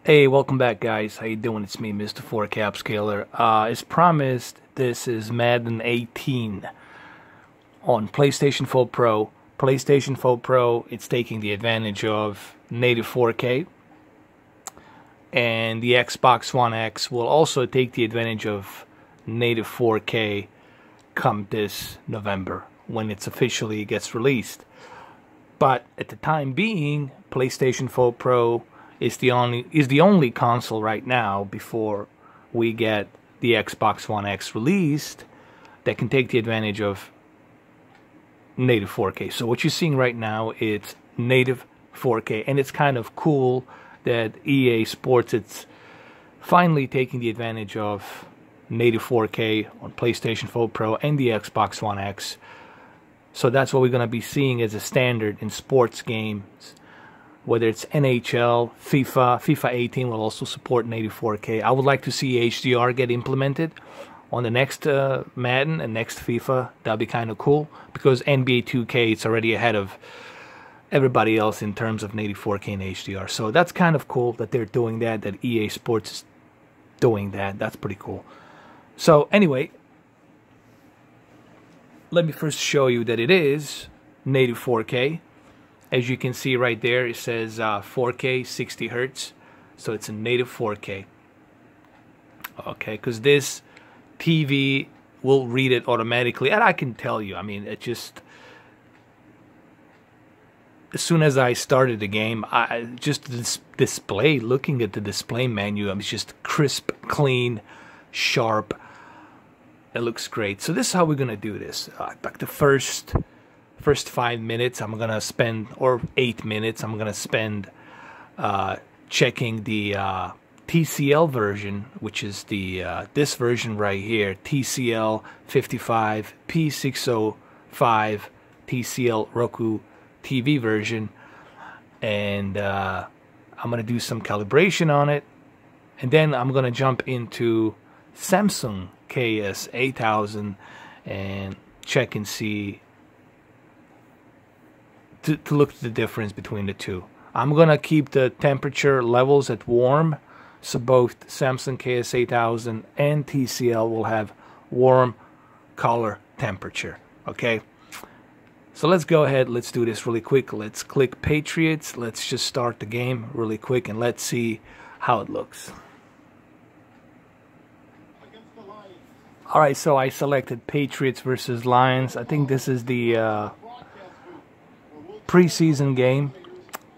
Hey, welcome back, guys. How you doing? It's me, Mr. 4K Upscaler. As promised, this is Madden 18 on PlayStation 4 Pro. PlayStation 4 Pro, it's taking the advantage of native 4K, and the Xbox One X will also take the advantage of native 4K come this November when it officially gets released. But at the time being, PlayStation 4 Pro is the only console right now before we get the Xbox One X released that can take the advantage of native 4K. So what you're seeing right now, it's native 4K, and it's kind of cool that EA Sports, it's finally taking the advantage of native 4K on PlayStation 4 Pro and the Xbox One X. So that's what we're going to be seeing as a standard in sports games. Whether it's NHL, FIFA 18 will also support native 4K. I would like to see HDR get implemented on the next Madden and next FIFA. That'd be kind of cool, because NBA 2K, it's already ahead of everybody else in terms of native 4K and HDR. So that's kind of cool that they're doing that, that EA Sports is doing that. That's pretty cool. So anyway, let me first show you that it is native 4K. As you can see right there, it says 4K 60 Hertz, so it's a native 4K. Okay, because this TV will read it automatically, and I can tell you, I mean, it just, as soon as I started the game, just this display, looking at the display menu, it's just crisp, clean, sharp. It looks great. So this is how we're gonna do this. Like the first 5 minutes I'm gonna spend, or 8 minutes I'm gonna spend checking the TCL version, which is the this version right here, TCL 55 P605 TCL Roku TV version, and I'm gonna do some calibration on it, and then I'm gonna jump into Samsung KS-8000 and check and see, to look at the difference between the two. I'm gonna keep the temperature levels at warm, so both Samsung KS-8000 and TCL will have warm color temperature. Okay, so let's go ahead, let's do this really quick. Let's click Patriots, let's just start the game really quick, and let's see how it looks. Alright, so I selected Patriots versus Lions. I think this is the preseason game,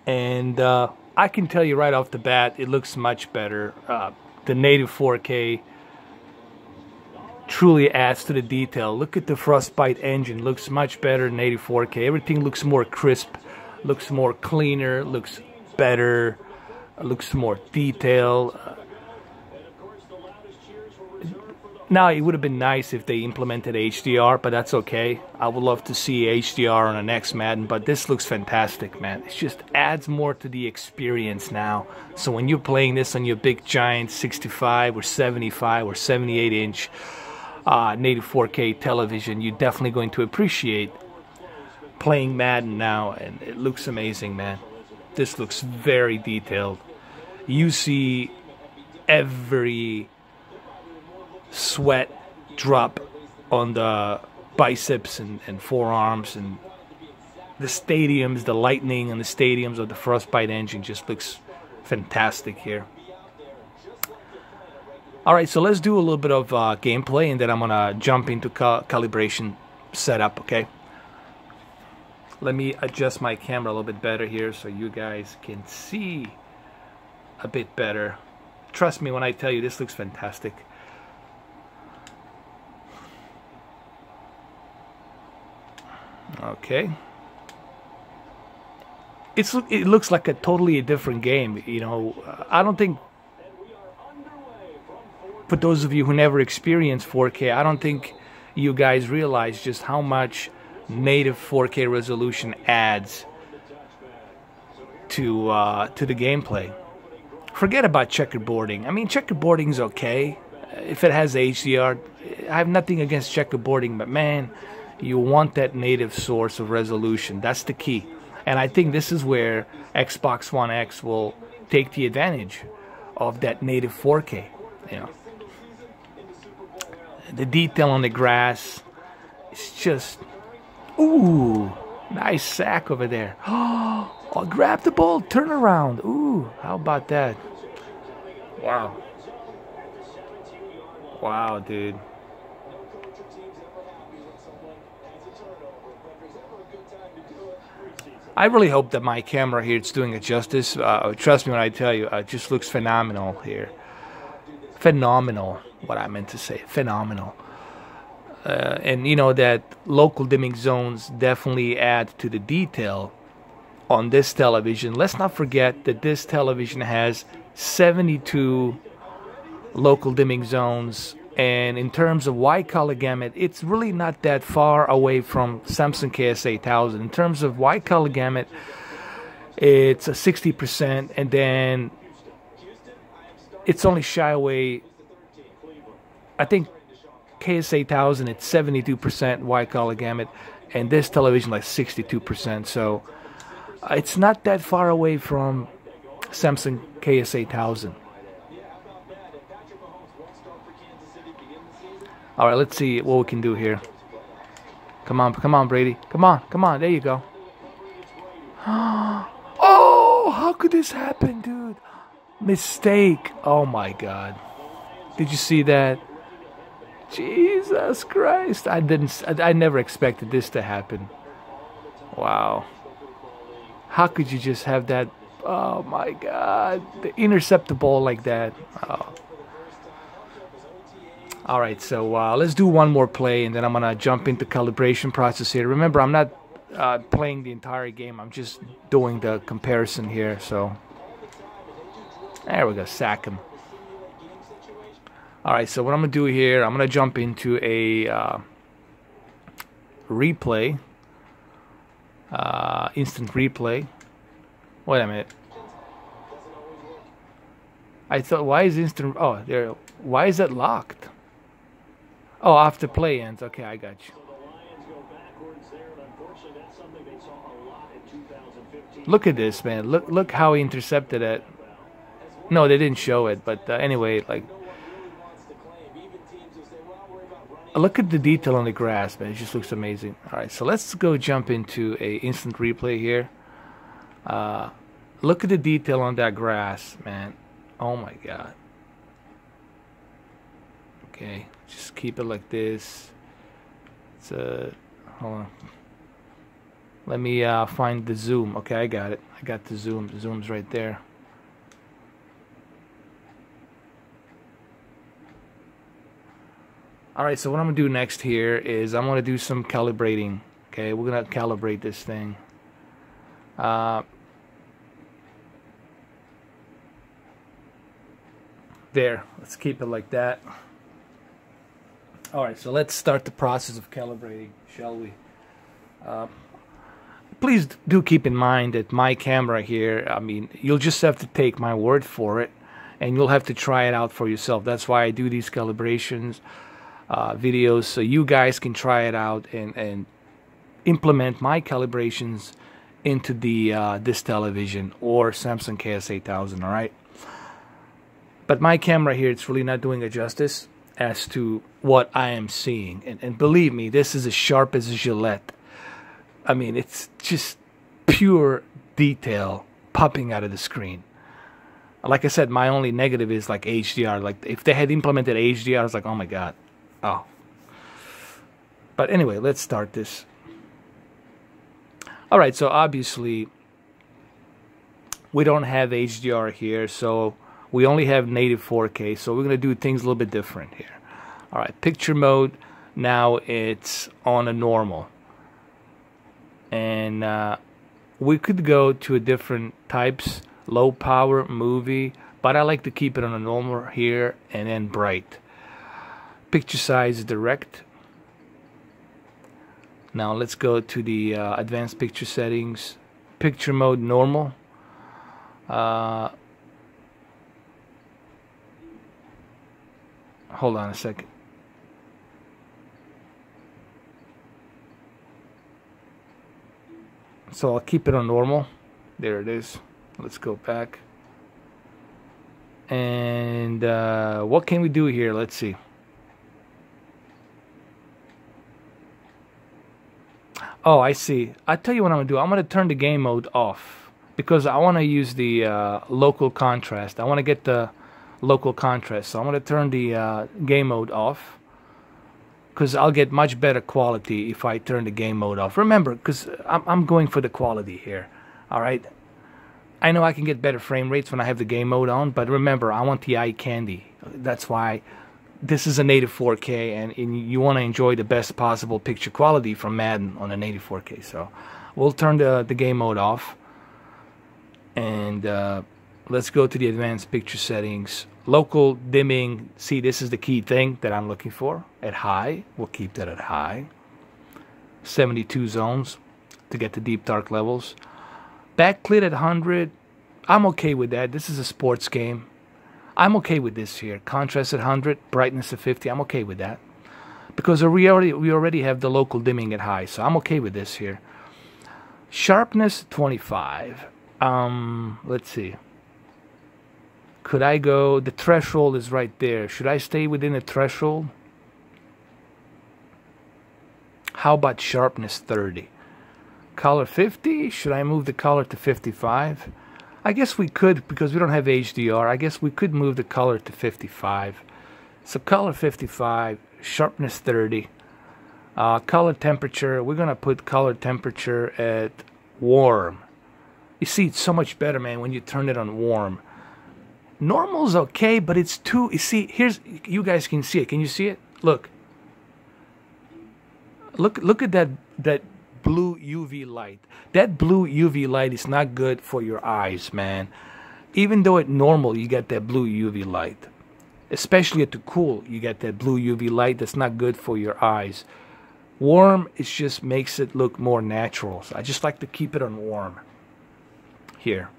and I can tell you right off the bat, it looks much better. The native 4K truly adds to the detail. Look at the Frostbite engine, looks much better than native 4K. Everything looks more crisp, looks more cleaner, looks better, looks more detailed. Now, it would have been nice if they implemented HDR, but that's okay. I would love to see HDR on the next Madden, but this looks fantastic, man. It just adds more to the experience now. So when you're playing this on your big giant 65 or 75 or 78 inch native 4K television, you're definitely going to appreciate playing Madden now, and it looks amazing, man. This looks very detailed. You see every sweat drop on the biceps and forearms, and the stadiums, the lightning and the stadiums of the Frostbite engine just looks fantastic here. Alright, so let's do a little bit of gameplay, and then I'm gonna jump into calibration setup. Okay, let me adjust my camera a little bit better here so you guys can see a bit better. Trust me when I tell you, this looks fantastic. Okay, it looks like a totally different game. You know, I don't think, for those of you who never experienced 4K, I don't think you guys realize just how much native 4K resolution adds to the gameplay. Forget about checkerboarding. I mean, checkerboarding's okay if it has HDR. I have nothing against checkerboarding, but man, you want that native source of resolution. That's the key. And I think this is where Xbox One X will take the advantage of that native 4K. You know, the detail on the grass, it's just, ooh, nice sack over there. Oh, grab the ball, turn around. Ooh, how about that? Wow. Wow, dude. I really hope that my camera here is doing it justice. Trust me when I tell you, it just looks phenomenal here. Phenomenal, what I meant to say. Phenomenal. And you know that local dimming zones definitely add to the detail on this television. Let's not forget that this television has 72 local dimming zones, and in terms of wide color gamut, it's really not that far away from Samsung KS-8000. In terms of wide color gamut, it's a 60%, and then it's only shy away. I think KS-8000, it's 72% wide color gamut, and this television like 62%. So it's not that far away from Samsung KS-8000. All right, let's see what we can do here. Come on, Brady. Come on. There you go. Oh, how could this happen, dude? Mistake. Oh my God. Did you see that? Jesus Christ. I never expected this to happen. Wow. How could you just have that? Oh my God. Intercept the ball like that. Oh. All right, so let's do one more play, and then I'm going to jump into calibration process here. Remember, I'm not playing the entire game. I'm just doing the comparison here. So there we go, sack him. All right, so what I'm going to do here, I'm going to jump into a replay, instant replay. Wait a minute. I thought, why is instant? Oh, there. Why is that locked? Oh, after play ends. Okay, I got you. Look at this, man. Look how he intercepted it. No, they didn't show it, but anyway, like, look at the detail on the grass, man. It just looks amazing. All right, so let's go jump into a instant replay here. Look at the detail on that grass, man. Oh my God. Okay, just keep it like this. It's hold on. Let me find the zoom. Okay, I got it. I got the zoom. The zoom's right there. Alright, so what I'm going to do next here is I'm going to do some calibrating. Okay, we're going to calibrate this thing. There, let's keep it like that. Alright, so let's start the process of calibrating, shall we? Please do keep in mind that my camera here, I mean, you'll just have to take my word for it, and you'll have to try it out for yourself. That's why I do these calibrations videos, so you guys can try it out and implement my calibrations into the this television or Samsung KS-8000. All right, but my camera here, it's really not doing it justice as to what I am seeing, and believe me, this is as sharp as a Gillette. I mean, it's just pure detail popping out of the screen. Like I said, my only negative is like HDR. Like if they had implemented HDR, I was like, oh my God. Oh. But anyway, let's start this. All right, so obviously we don't have HDR here, so we only have native 4K, so we're going to do things a little bit different here. All right, picture mode, now it's on a normal. And we could go to a different types, low power, movie, but I like to keep it on a normal here, and then bright. Picture size direct. Now let's go to the advanced picture settings. Picture mode normal. Hold on a second. So I'll keep it on normal. There it is. Let's go back. And what can we do here? Let's see. Oh, I see. I tell you what I'm gonna do. I'm gonna turn the game mode off because I want to use the local contrast. I want to get the local contrast. So I'm gonna turn the game mode off because I'll get much better quality if I turn the game mode off. Remember, because I'm going for the quality here. All right. I know I can get better frame rates when I have the game mode on, but remember, I want the eye candy. That's why this is a native 4K, and you want to enjoy the best possible picture quality from Madden on a native 4K. So we'll turn the game mode off, and let's go to the advanced picture settings. Local dimming, see, this is the key thing that I'm looking for. At high, we'll keep that at high. 72 zones to get the deep dark levels. Backlit at 100, I'm okay with that. This is a sports game. I'm okay with this here. Contrast at 100, brightness at 50, I'm okay with that. Because we already have the local dimming at high, so I'm okay with this here. Sharpness 25. Let's see. Could I go, the threshold is right there. Should I stay within the threshold? How about sharpness 30? Color 50? Should I move the color to 55? I guess we could, because we don't have HDR. I guess we could move the color to 55. So color 55, sharpness 30. Color temperature, we're going to put color temperature at warm. You see, it's so much better, man, when you turn it on warm. Normal's okay, but it's too, you see, here's, you guys can see it. Can you see it? Look. Look at that blue UV light. That blue UV light is not good for your eyes, man. Even though at normal you get that blue UV light, especially at the cool, you get that blue UV light that's not good for your eyes. Warm, it just makes it look more natural. So I just like to keep it on warm here.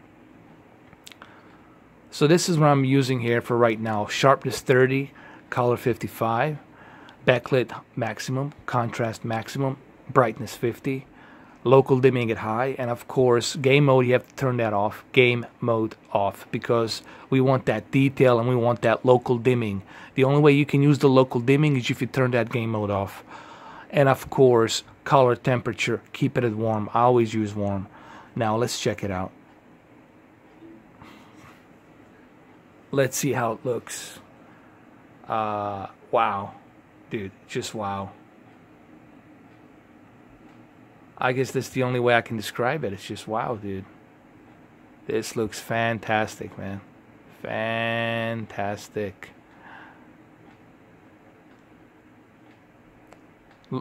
So this is what I'm using here for right now. Sharpness 30, color 55, backlit maximum, contrast maximum, brightness 50, local dimming at high, and of course game mode, you have to turn that off. Game mode off, because we want that detail and we want that local dimming. The only way you can use the local dimming is if you turn that game mode off. And of course, color temperature, keep it at warm. I always use warm. Now let's check it out. Let's see how it looks. Wow, dude, just wow. I guess that's the only way I can describe it. It's just wow, dude. This looks fantastic, man. Fantastic.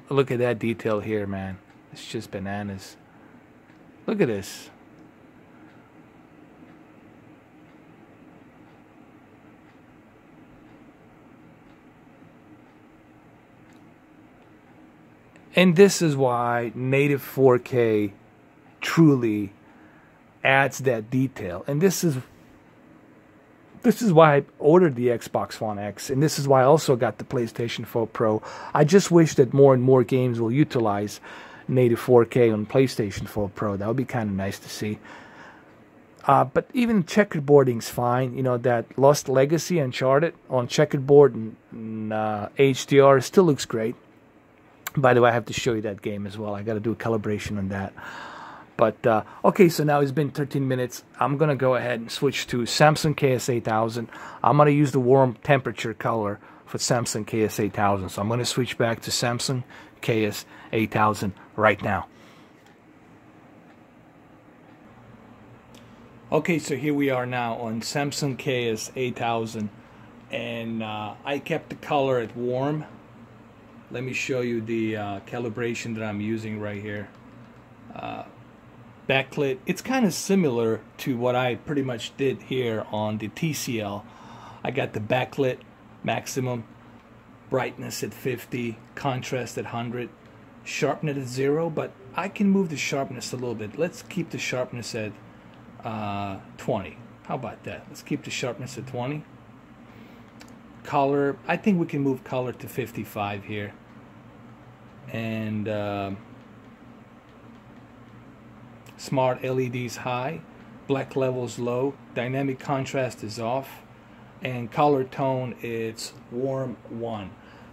Look at that detail here, man. It's just bananas. Look at this. And this is why native 4K truly adds that detail. And this is why I ordered the Xbox One X, and this is why I also got the PlayStation 4 Pro. I just wish that more and more games will utilize native 4K on PlayStation 4 Pro. That would be kind of nice to see. But even checkerboarding's fine. You know, that Lost Legacy Uncharted on checkerboard and HDR still looks great. By the way, I have to show you that game as well. I got to do a calibration on that. But, okay, so now it's been 13 minutes. I'm going to go ahead and switch to Samsung KS-8000. I'm going to use the warm temperature color for Samsung KS-8000. So I'm going to switch back to Samsung KS-8000 right now. Okay, so here we are now on Samsung KS-8000. And I kept the color at warm. Let me show you the calibration that I'm using right here. Backlit, it's kind of similar to what I pretty much did here on the TCL. I got the backlit maximum, brightness at 50, contrast at 100, sharpness at 0, but I can move the sharpness a little bit. Let's keep the sharpness at 20. How about that? Let's keep the sharpness at 20. Color, I think we can move color to 55 here. And smart LEDs high, black levels low, dynamic contrast is off, and color tone it's warm 1.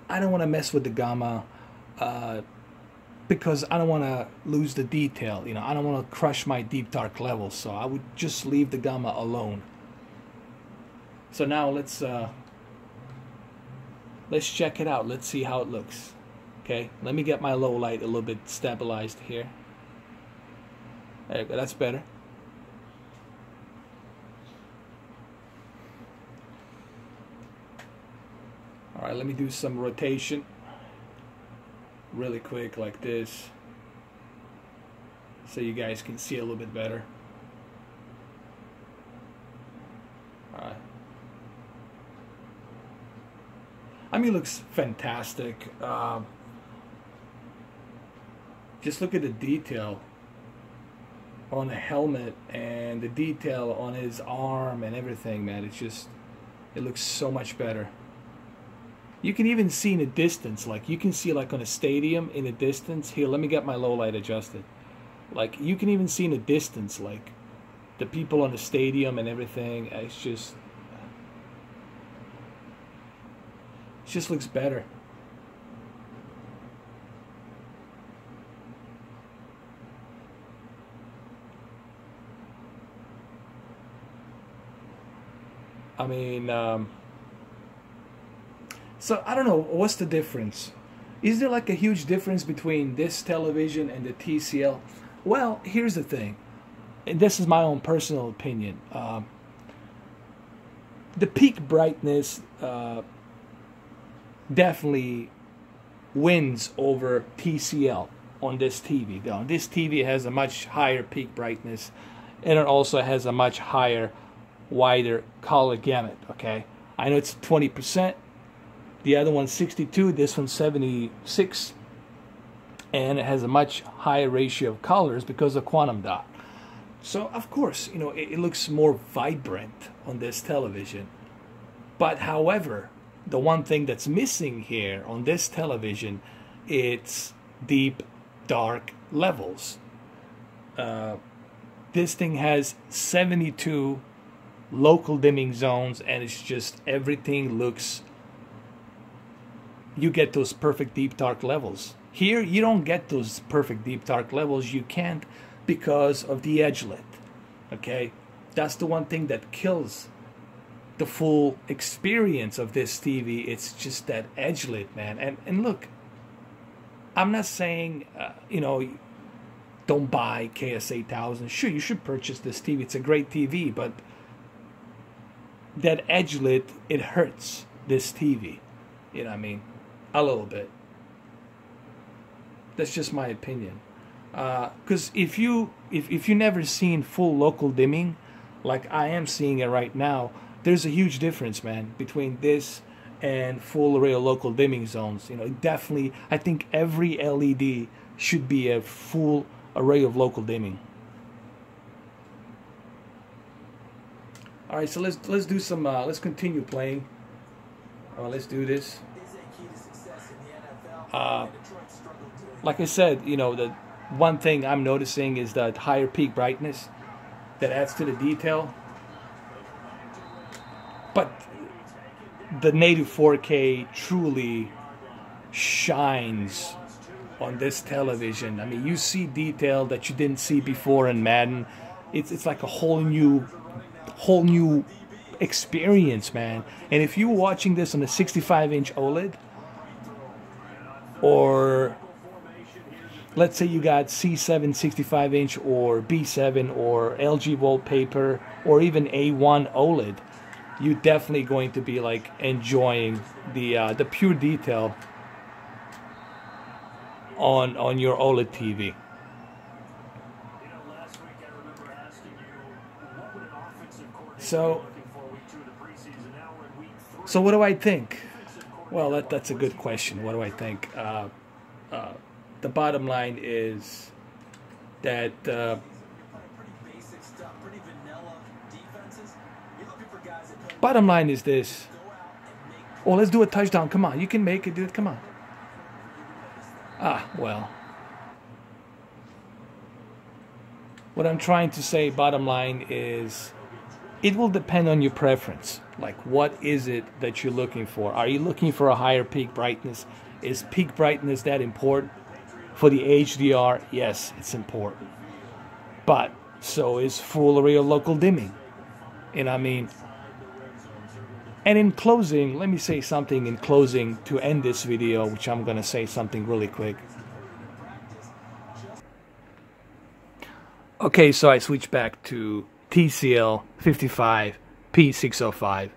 I don't want to mess with the gamma because I don't want to lose the detail. You know, I don't want to crush my deep dark levels, so I would just leave the gamma alone. So now let's check it out. Let's see how it looks. Okay, let me get my low light a little bit stabilized here. There you go, that's better. All right, let me do some rotation really quick like this so you guys can see a little bit better. All right. I mean, it looks fantastic. Just look at the detail on the helmet and the detail on his arm and everything, man. It's just, it looks so much better. You can even see in the distance, like you can see like on a stadium in the distance. Here, let me get my low light adjusted. Like you can even see in the distance, like the people on the stadium and everything. It just looks better. I mean, so I don't know, what's the difference? Is there like a huge difference between this television and the TCL? Well, here's the thing, and this is my own personal opinion. The peak brightness definitely wins over TCL on this TV. Now, this TV has a much higher peak brightness, and it also has a much higher, wider color gamut. Okay, I know it's 20%. The other one's 62. This one's 76, and it has a much higher ratio of colors because of quantum dot. So of course, you know, it looks more vibrant on this television. But however, the one thing that's missing here on this television, it's deep dark levels. This thing has 72 local dimming zones, and it's just everything looks, you get those perfect deep dark levels. Here you don't get those perfect deep dark levels. You can't because of the edgelit. Okay, that's the one thing that kills the full experience of this TV. It's just that edgelit, man. And look, I'm not saying you know, don't buy KS-8000. Sure, you should purchase this TV. It's a great TV, but that edgelit, it hurts this TV. You know what I mean? A little bit. That's just my opinion. Because if you never seen full local dimming, like I am seeing it right now, there's a huge difference, man, between this and full array of local dimming zones. You know, definitely, I think every LED should be a full array of local dimming. All right, so let's do some. Let's continue playing. Let's do this. Like I said, you know, the one thing I'm noticing is the higher peak brightness that adds to the detail. But the native 4K truly shines on this television. I mean, you see detail that you didn't see before in Madden. It's like a whole new experience, man. And if you're watching this on a 65-inch OLED, or let's say you got C7 65-inch or B7 or LG wallpaper or even A1 OLED, you're definitely going to be like enjoying the pure detail on your OLED TV. So what do I think? Well, that's a good question. What do I think? The bottom line is that bottom line is this. Oh, let's do a touchdown. Come on, you can make it, dude. Come on. Well. What I'm trying to say, bottom line, is it will depend on your preference. Like, what is it that you're looking for? Are you looking for a higher peak brightness? Is peak brightness that important? For the HDR, yes, it's important. But so is full array or local dimming. And I mean, and in closing, let me say something in closing to end this video, which I'm going to say something really quick. Okay, so I switched back to TCL 55 P605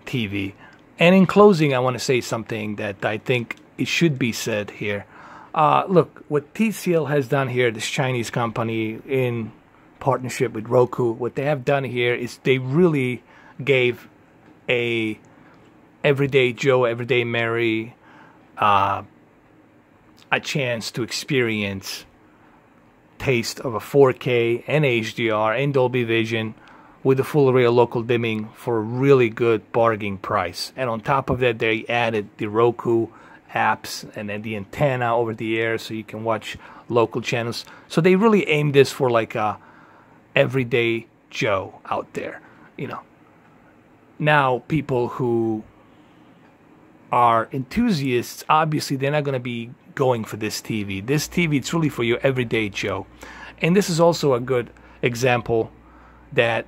TV. And in closing, I want to say something that I think it should be said here. Look, what TCL has done here, this Chinese company in partnership with Roku, what they have done here is they really gave a everyday Joe, everyday Mary a chance to experience taste of a 4K and HDR and Dolby Vision with a full array of local dimming for a really good bargain price. And on top of that, they added the Roku apps and then the antenna over the air so you can watch local channels. So they really aimed this for like a everyday Joe out there, you know. Now, people who are enthusiasts, obviously they're not going to be going for this TV. This TV, it's really for your everyday Joe. And this is also a good example that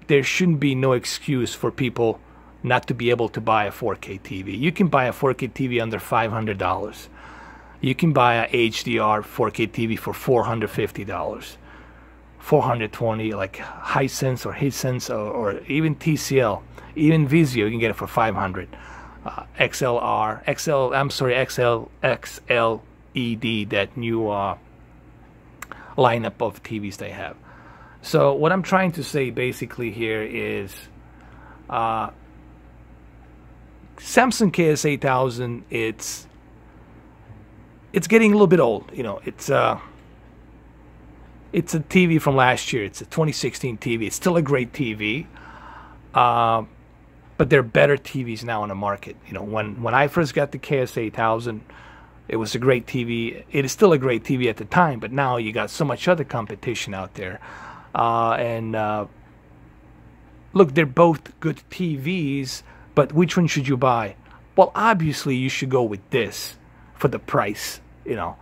there shouldn't be no excuse for people not to be able to buy a 4K TV. You can buy a 4K TV under $500. You can buy a HDR 4K TV for $450. 420, like Hisense or Hisense or even TCL, even Vizio, you can get it for 500. XLED, that new lineup of TVs they have. So what I'm trying to say basically here is Samsung KS-8000, it's getting a little bit old. You know, it's a TV from last year. It's a 2016 TV. It's still a great TV. But there are better TVs now on the market. You know, when I first got the KS-8000, it was a great TV. It is still a great TV at the time, but now you got so much other competition out there. Look, they're both good TVs, but which one should you buy? Well, obviously you should go with this for the price, you know.